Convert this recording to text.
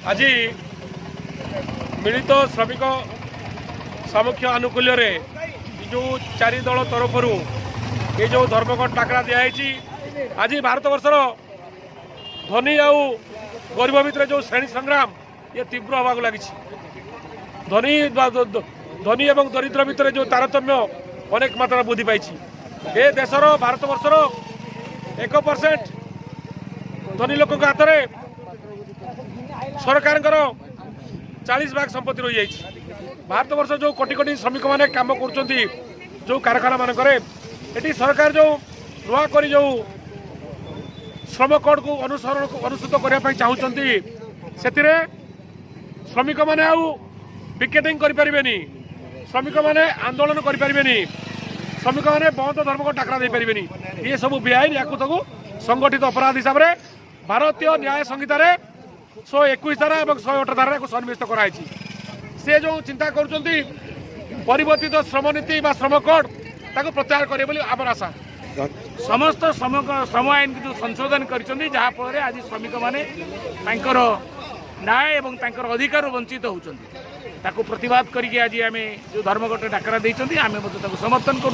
आज मिलित श्रमिक सामुख्य आनुकूल्य जो चारि दल तरफ ये जो धर्मघट डाकरा दिखाई आज भारत वर्षर धनी आउ गरीब भितर जो श्रेणी संग्राम ये तीव्र हवा लगी धनी धनी एवं दरिद्र भितर जो तारतम्य अनेक मात्रा वृद्धि पाई ए देशर भारत वर्षर 1% धनी लोक हाथ में सरकार 40 भाग संपत्ति रही जाइए। भारत वर्ष जो कोटी कोटी श्रमिक मैंने काम कर जो कारखाना मानक सरकार जो नुआ कर जो श्रम कोड को अनुसूत करने चाहते से श्रमिक मैंने पिकेटिंग करें श्रमिक मैंने आंदोलन करें श्रमिक मैंने बंद धर्मघट डाकरा दे पारे ये सब बेआईन या संगठित अपराध हिसाब से भारतीय न्याय संहिता 121 धारा और 108 धारा को सन्निवेश कराई से जो चिंता करवर्तित श्रम नीति श्रम कोड ताको प्रत्याहार करेंगे आम आशा समस्त श्रम आईन को संशोधन कर आज श्रमिक मैंने न्याय और अधिकार वंचित होती प्रतिवाद करके आज आम जो धर्मघट डाकरा देते आम समर्थन कर।